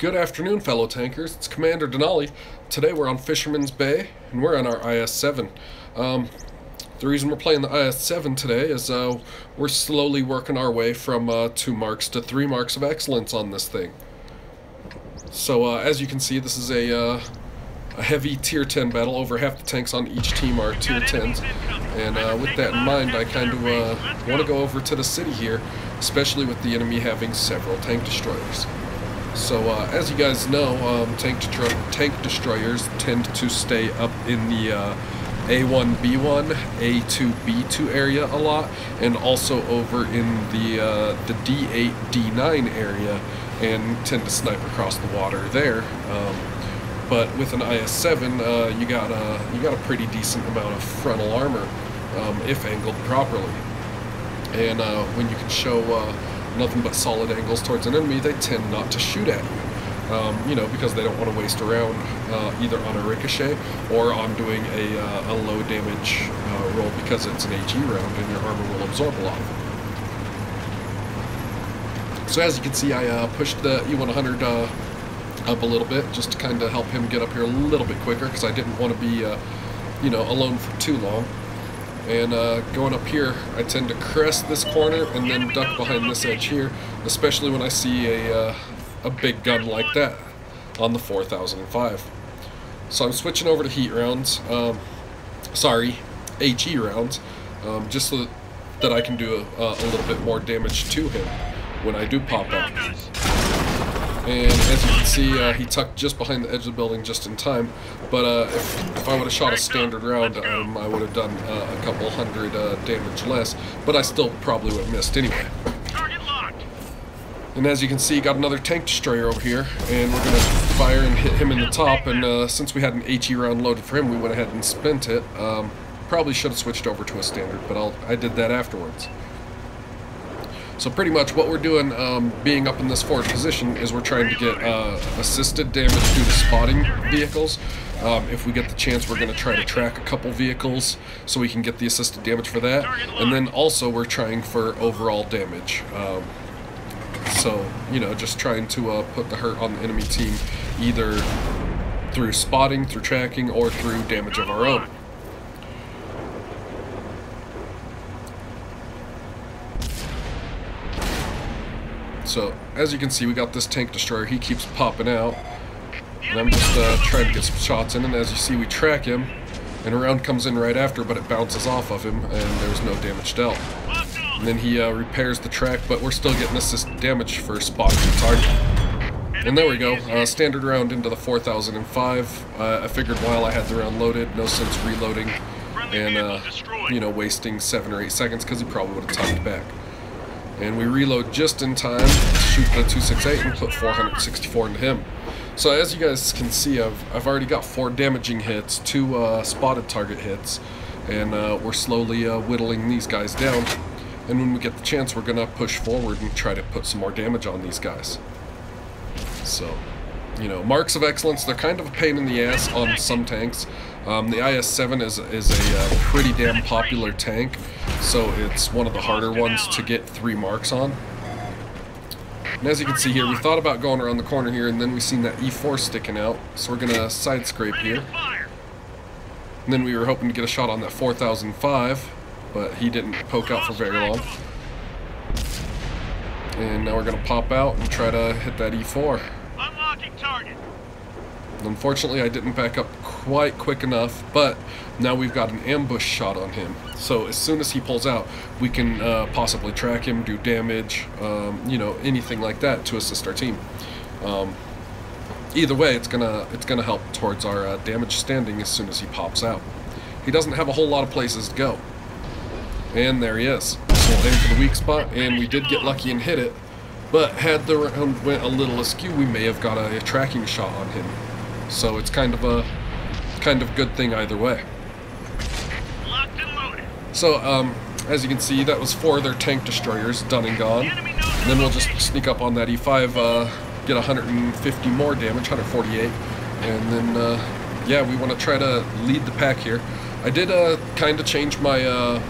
Good afternoon, fellow tankers. It's Commander Denalii. Today we're on Fisherman's Bay, and we're on our IS-7. The reason we're playing the IS-7 today is we're slowly working our way from 2 marks to 3 marks of excellence on this thing. So as you can see, this is a heavy tier 10 battle. Over half the tanks on each team are tier 10s. And with that in mind, I kind of want to go over to the city here, especially with the enemy having several tank destroyers. So as you guys know, tank destroyers tend to stay up in the A1, B1, A2, B2 area a lot, and also over in the D8, D9 area, and tend to snipe across the water there. But with an IS-7, you got a pretty decent amount of frontal armor, if angled properly. And when you can show nothing but solid angles towards an enemy, they tend not to shoot at you. You know, because they don't want to waste a round either on a ricochet or on doing a low damage roll, because it's an HE round and your armor will absorb a lot of it. So as you can see, I pushed the E100 up a little bit just to kind of help him get up here a little bit quicker, because I didn't want to be you know, alone for too long. And going up here, I tend to crest this corner and then duck behind this edge here, especially when I see a big gun like that on the 4005. So I'm switching over to heat rounds, sorry, HE rounds, just so that I can do a little bit more damage to him when I do pop out. And as you can see, he tucked just behind the edge of the building just in time. But if I would have shot a standard round, I would have done a couple hundred damage less. But I still probably would have missed anyway. And as you can see, got another tank destroyer over here, and we're going to fire and hit him in the top. And since we had an HE round loaded for him, we went ahead and spent it. Probably should have switched over to a standard, but I did that afterwards. So pretty much what we're doing, being up in this forward position, is we're trying to get assisted damage due to spotting vehicles. If we get the chance, we're going to try to track a couple vehicles so we can get the assisted damage for that. And then also we're trying for overall damage. So, you know, just trying to put the hurt on the enemy team, either through spotting, through tracking, or through damage of our own. So, as you can see, we got this tank destroyer. He keeps popping out, and I'm just trying to get some shots in, and as you see, we track him, and a round comes in right after, but it bounces off of him, and there's no damage dealt. And then he repairs the track, but we're still getting assist damage for spotting the target. And there we go, standard round into the 4005. I figured while I had the round loaded, no sense reloading and, you know, wasting 7 or 8 seconds, because he probably would have tucked back. And we reload just in time to shoot the 268 and put 464 into him. So as you guys can see, I've already got 4 damaging hits, 2 spotted target hits, and we're slowly whittling these guys down. And when we get the chance, we're going to push forward and try to put some more damage on these guys. So, you know, marks of excellence, they're kind of a pain in the ass on some tanks. The IS-7 is a pretty damn popular tank, so it's one of the harder ones to get 3 marks on. And as you can see here, we thought about going around the corner here, and then we seen that E4 sticking out, so we're going to side scrape here. And then we were hoping to get a shot on that 4005, but he didn't poke out for very long. And now we're going to pop out and try to hit that E4. Unlocking target. Unfortunately, I didn't back up quite quick enough, but now we've got an ambush shot on him. So as soon as he pulls out, we can possibly track him, do damage, you know, anything like that to assist our team. Either way, it's gonna help towards our damage standing as soon as he pops out. He doesn't have a whole lot of places to go. And there he is. So we'll aim for the weak spot, and we did get lucky and hit it. But had the round went a little askew, we may have got a tracking shot on him. So it's kind of a good thing either way. Locked and loaded. So as you can see, that was 4 of their tank destroyers done and gone. And then we'll just sneak up on that E5, get 150 more damage, 148, and then yeah, we want to try to lead the pack here. I did kind of change my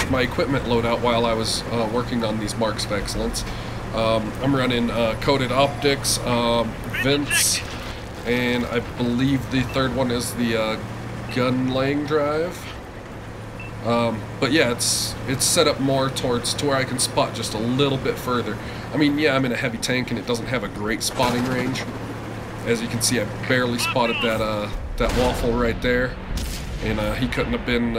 my equipment loadout while I was working on these marks of excellence. I'm running coated optics, vents, and I believe the third one is the gun laying drive. But yeah, it's set up more towards to where I can spot just a little bit further. I mean, yeah, I'm in a heavy tank and it doesn't have a great spotting range. As you can see, I barely spotted that waffle right there, and he couldn't have been,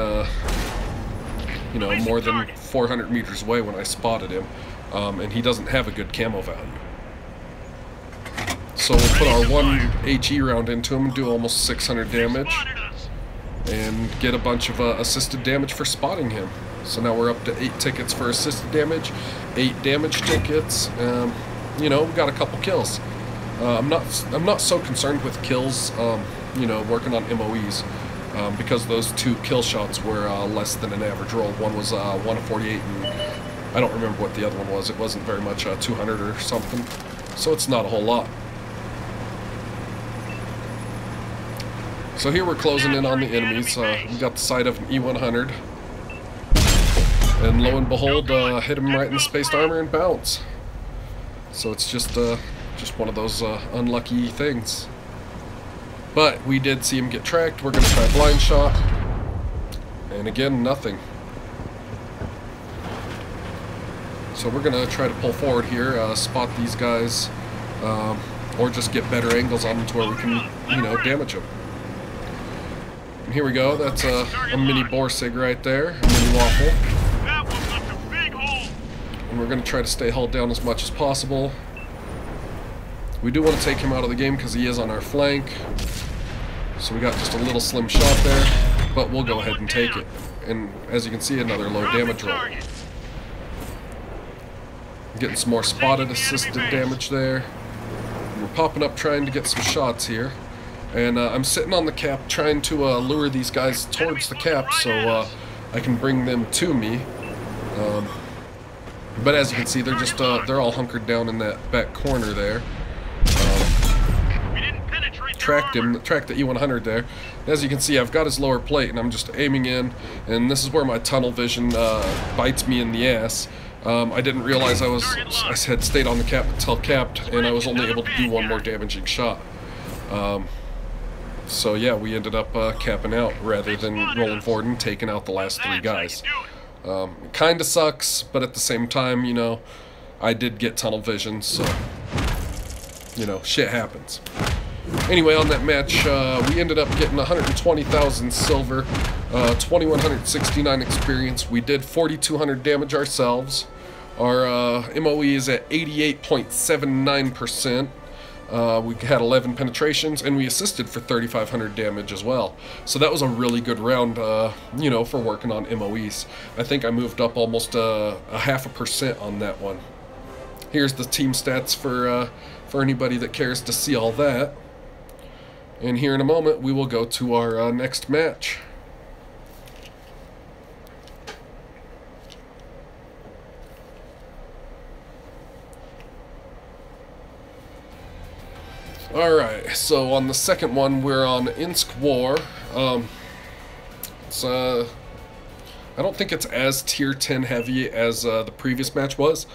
you know, more than 400 meters away when I spotted him, and he doesn't have a good camo value. So we'll put our one HE round into him and do almost 600 damage, and get a bunch of assisted damage for spotting him. So now we're up to 8 tickets for assisted damage, 8 damage tickets. You know, we got a couple kills. I'm not so concerned with kills, you know, working on MoE's, because those 2 kill shots were less than an average roll. One was 1 of 48, and I don't remember what the other one was. It wasn't very much, 200 or something. So it's not a whole lot. So here we're closing in on the enemies. We got the sight of an E100, and lo and behold, hit him right in the spaced armor and bounce. So it's just one of those unlucky things. But we did see him get tracked. We're going to try a blind shot, and again, nothing. So we're going to try to pull forward here, spot these guys, or just get better angles on them to where we can, you know, damage them. And here we go. That's a mini Borsig right there, a mini waffle. That one left a big hole. And we're going to try to stay hulled down as much as possible. We do want to take him out of the game because he is on our flank. So we got just a little slim shot there, but we'll go ahead and take it. And as you can see, another low damage roll. Getting some more spotted assisted damage there. We're popping up trying to get some shots here. And I'm sitting on the cap trying to lure these guys towards the cap so I can bring them to me. But as you can see, they're just they're all hunkered down in that back corner there. Tracked the E100 there. As you can see, I've got his lower plate and I'm just aiming in, and this is where my tunnel vision bites me in the ass. I didn't realize I had stayed on the cap until capped, and I was only able to do one more damaging shot. So yeah, we ended up capping out rather than rolling forward and taking out the last 3 guys. It kind of sucks, but at the same time, you know, I did get tunnel vision, so, you know, shit happens. Anyway, on that match, we ended up getting 120,000 silver, 2,169 experience. We did 4,200 damage ourselves. Our MOE is at 88.79%. We had 11 penetrations, and we assisted for 3,500 damage as well. So that was a really good round, you know, for working on MOEs. I think I moved up almost a 0.5% on that one. Here's the team stats for anybody that cares to see all that. And here in a moment, we will go to our next match. Alright, so on the second one, we're on Insk War. It's, I don't think it's as tier 10 heavy as the previous match was.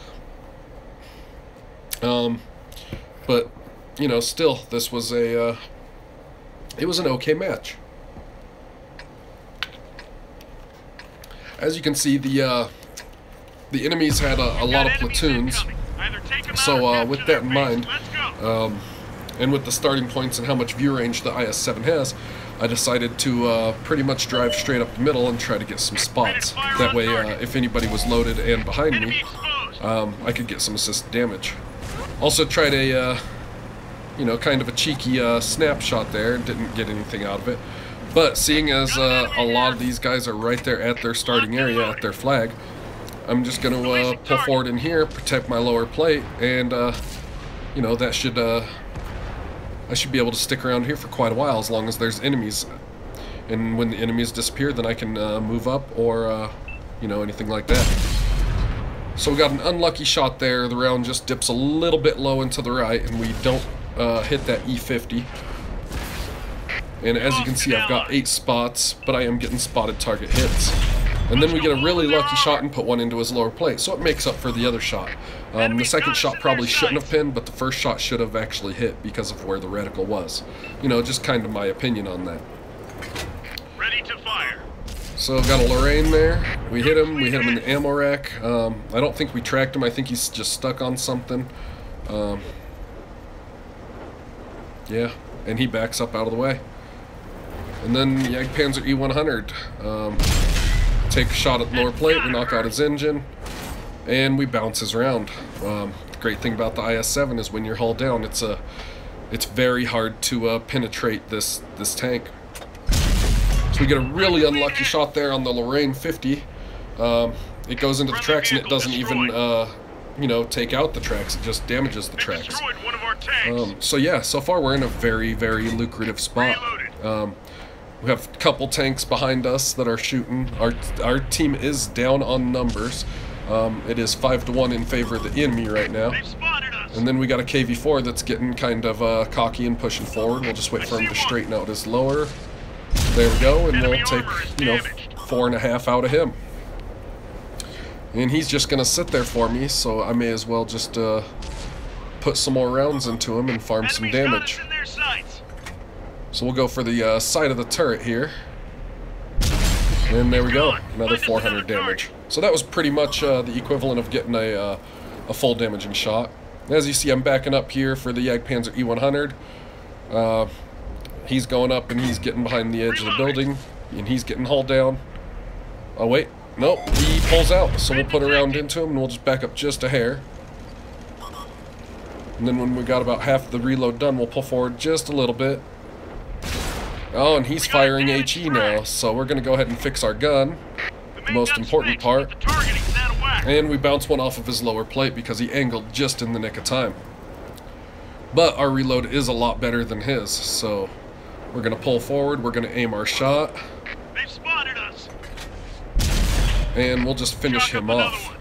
But, you know, still, this was a, it was an okay match. As you can see, the enemies had a lot of platoons. So, with that in mind, and with the starting points and how much view range the IS-7 has, I decided to pretty much drive straight up the middle and try to get some spots. That way, if anybody was loaded and behind me, I could get some assist damage. Also tried a, you know, kind of a cheeky snapshot there and didn't get anything out of it. But seeing as a lot of these guys are right there at their starting area, at their flag, I'm just going to pull forward in here, protect my lower plate, and, you know, that should... I should be able to stick around here for quite a while as long as there's enemies. And when the enemies disappear, then I can move up or, you know, anything like that. So we got an unlucky shot there. The round just dips a little bit low and to the right, and we don't hit that E50. And as you can see, I've got 8 spots, but I am getting spotted target hits. And then we get a really lucky shot and put one into his lower plate, so it makes up for the other shot. The second shot probably shouldn't have pinned, but the first shot should have actually hit because of where the reticle was. You know, just kind of my opinion on that. Ready to fire. So got a Lorraine there. We hit him in the ammo rack. I don't think we tracked him. I think he's just stuck on something. Yeah, and he backs up out of the way. And then Jagdpanzer E-100. Take a shot at the lower plate, we knock out his engine, and we bounce his round. The great thing about the IS-7 is when you're hull down, it's very hard to penetrate this tank. So we get a really unlucky shot there on the Lorraine 50. It goes into the tracks and it doesn't even you know, take out the tracks, it just damages the tracks. So yeah, so far we're in a very, very lucrative spot. We have a couple tanks behind us that are shooting. Our team is down on numbers. It is 5-1 in favor of the enemy right now. And then we got a KV-4 that's getting kind of cocky and pushing forward. We'll just wait for him to straighten out his lower. There we go, and we'll take, you know, 4.5 out of him. And he's just gonna sit there for me, so I may as well just put some more rounds into him and farm some damage. So we'll go for the side of the turret here. And there we go, another 400 damage. So that was pretty much the equivalent of getting a full damaging shot. As you see, I'm backing up here for the Jagdpanzer E-100. He's going up and he's getting behind the edge of the building, and he's getting hauled down. Oh wait, nope, he pulls out, so we'll put a round into him and we'll just back up just a hair. And then when we got about half the reload done, we'll pull forward just a little bit. Oh, and he's firing HE now, so we're going to go ahead and fix our gun, the most important part. And we bounce one off of his lower plate because he angled just in the nick of time. But our reload is a lot better than his, so we're going to pull forward, we're going to aim our shot. They've spotted us. And we'll just finish him off.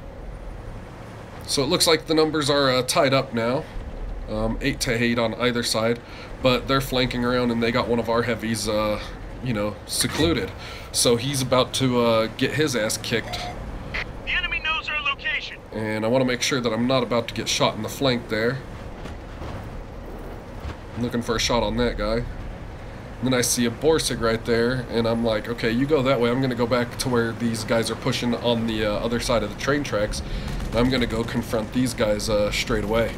So it looks like the numbers are tied up now. 8-8 on either side, but they're flanking around and they got one of our heavies, you know, secluded. So he's about to get his ass kicked. The enemy knows our location. And I want to make sure that I'm not about to get shot in the flank there. I'm looking for a shot on that guy. And then I see a Borsig right there, and I'm like, okay, you go that way. I'm going to go back to where these guys are pushing on the other side of the train tracks. I'm going to go confront these guys straight away.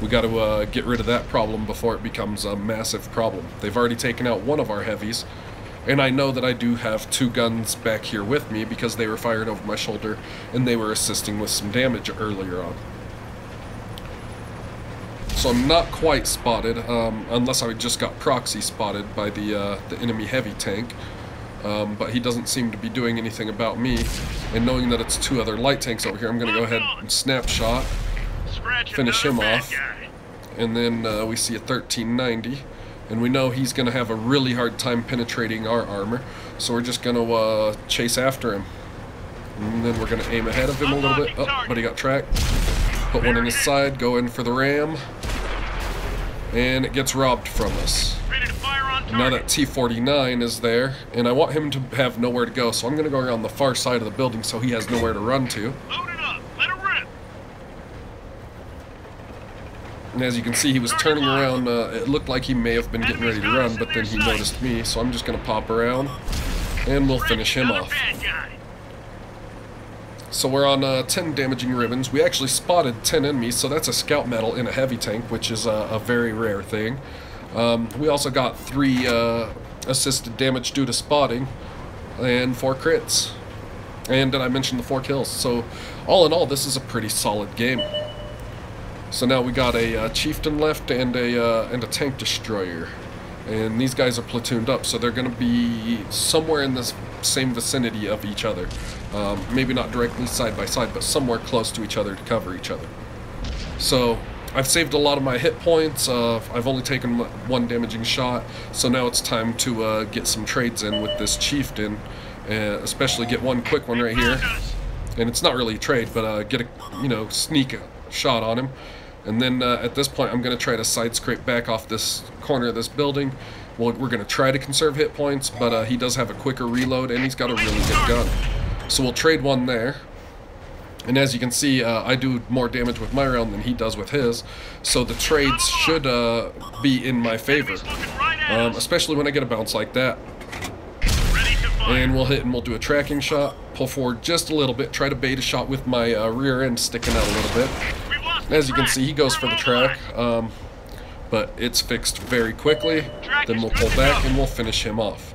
We got to get rid of that problem before it becomes a massive problem. They've already taken out one of our heavies, and I know that I do have 2 guns back here with me because they were fired over my shoulder and they were assisting with some damage earlier on. So I'm not quite spotted, unless I just got proxy spotted by the enemy heavy tank. But he doesn't seem to be doing anything about me. And knowing that it's 2 other light tanks over here, I'm going to go ahead and snapshot, finish him off. And then we see a 1390. And we know he's going to have a really hard time penetrating our armor. So we're just going to chase after him. And then we're going to aim ahead of him a little bit. Oh, but he got tracked. Put one in his side, go in for the ram. And it gets robbed from us. And now that T-49 is there, and I want him to have nowhere to go, so I'm going to go around the far side of the building so he has nowhere to run to. Load it up. Let it rip. And as you can see, he was turning around. It looked like he may have been getting ready to run, but then he noticed me, so I'm just going to pop around, and we'll finish him off. So we're on 10 damaging ribbons. We actually spotted 10 enemies, so that's a scout medal in a heavy tank, which is a very rare thing. We also got 3 assisted damage due to spotting, and 4 crits. And did I mention the 4 kills? So all in all, this is a pretty solid game. So now we got a chieftain left and a tank destroyer. And these guys are platooned up, so they're going to be somewhere in this same vicinity of each other. Maybe not directly side by side, but somewhere close to each other to cover each other. So I've saved a lot of my hit points. I've only taken 1 damaging shot, so now it's time to get some trades in with this chieftain, especially get one quick one right here. And it's not really a trade, but get a sneak shot on him. And then at this point, I'm going to try to side scrape back off this corner of this building. Well, we're going to try to conserve hit points, but he does have a quicker reload, and he's got a really good gun. So we'll trade one there. And as you can see, I do more damage with my round than he does with his. So the trades should be in my favor. Especially when I get a bounce like that. And we'll hit and we'll do a tracking shot. Pull forward just a little bit. Try to bait a shot with my rear end sticking out a little bit. As you can see, he goes for the track. But it's fixed very quickly. Then we'll pull back and we'll finish him off.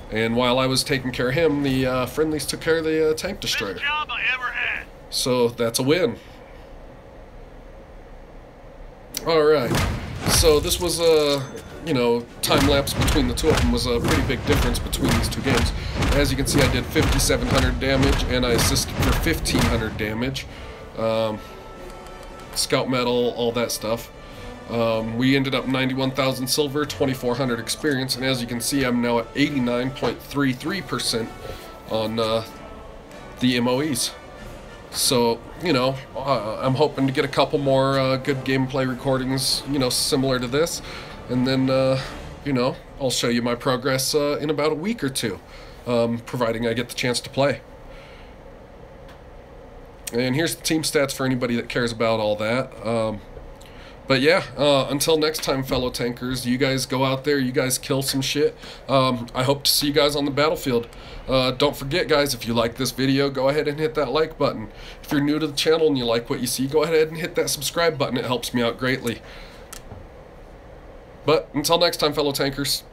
And while I was taking care of him, the friendlies took care of the tank destroyer. So that's a win. Alright, so this was you know, time lapse between the two of them was a pretty big difference between these two games. As you can see, I did 5,700 damage and I assisted for 1,500 damage. Scout medal, all that stuff. We ended up 91,000 silver, 2,400 experience, and as you can see, I'm now at 89.33% on the MoE's. So, you know, I'm hoping to get a couple more good gameplay recordings, you know, similar to this. And then, you know, I'll show you my progress in about a week or two, providing I get the chance to play. And here's the team stats for anybody that cares about all that. But yeah, until next time, fellow tankers, you guys go out there, you guys kill some shit. I hope to see you guys on the battlefield. Don't forget, guys, if you like this video, go ahead and hit that like button. If you're new to the channel and you like what you see, go ahead and hit that subscribe button. It helps me out greatly. But until next time, fellow tankers.